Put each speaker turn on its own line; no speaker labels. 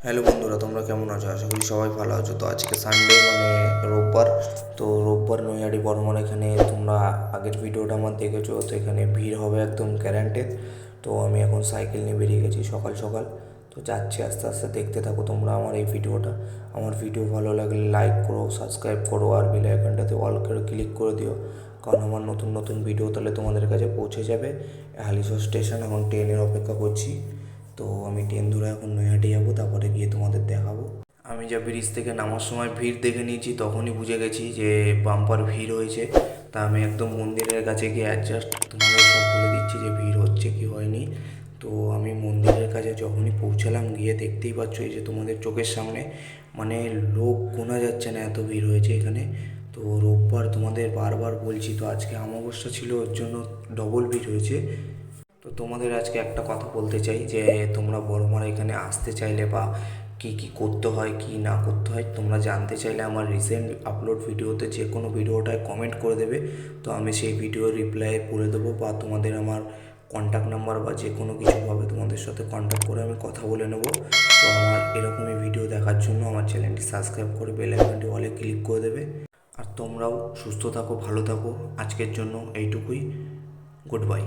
Hello বন্ধুরা, তোমরা কেমন আছো? আশা করি সবাই ভালো আছো। তো আজকে সানডে মানে রোববার। তো রোববার নৈহাটি বর্মন এখানে তোমরা আগের ভিডিওটা আমার দেখেছো। তো এখানে ভিড় হবে একদম গ্যারান্টেড। তো আমি এখন সাইকেল নিয়ে বেরিয়ে গেছি সকাল সকাল। তো যাচ্ছি, আস্তে আস্তে দেখতে থাকো তোমরা আমার এই ভিডিওটা। আমার ভিডিও ভালো লাগলে লাইক করো, সাবস্ক্রাইব করো, আর বেল আইকনটাতে অল করে ক্লিক করে দিও, কারণ আমার নতুন নতুন ভিডিও তাহলে তোমাদের কাছে পৌঁছে যাবে। হালিশহর স্টেশন, এখন ট্রেনের অপেক্ষা করছি। তো আমি ট্রেন ধরে এখন নৈহাটি যাবো, তারপরে গিয়ে তোমাদের দেখাবো। আমি যা ব্রিজ থেকে নামার সময় ভিড় দেখে নিয়েছি, তখনই বুঝে গেছি যে বাম্পার ভিড় হয়েছে। তা আমি একদম মন্দিরের কাছে গিয়ে অ্যাডজাস্ট তোমাদের সব বলে দিচ্ছি যে ভিড় হচ্ছে কি হয়নি। তো আমি মন্দিরের কাছে যখনই পৌঁছালাম, গিয়ে দেখতেই পাচ্ছ এই যে তোমাদের চোখের সামনে, মানে লোক গোনা যাচ্ছে না, এত ভিড় হয়েছে এখানে। তো রোববার তোমাদের বারবার বলছি, তো আজকে অমাবস্যা ছিল, ওর জন্য ডবল ভিড় হয়েছে। তো তোমাদের আজকে একটা কথা বলতে চাই যে তোমরা বড়মারা এখানে আসতে চাইলে বা কী কী করতে হয় কী না করতে হয় তোমরা জানতে চাইলে আমার রিসেন্ট আপলোড ভিডিওতে যে কোনো ভিডিওটায় কমেন্ট করে দেবে। তো আমি সেই ভিডিওর রিপ্লাই করে দেবো, বা তোমাদের আমার কন্ট্যাক্ট নাম্বার বা যে কোনো কিছুভাবে তোমাদের সাথে কন্ট্যাক্ট করে আমি কথা বলে নেব। তো আমার এরকমই ভিডিও দেখার জন্য আমার চ্যানেলটি সাবস্ক্রাইব করে বেল আইকনটি অলে ক্লিক করে দেবে। আর তোমরাও সুস্থ থাকো, ভালো থাকো। আজকের জন্য এইটুকুই। Good bye.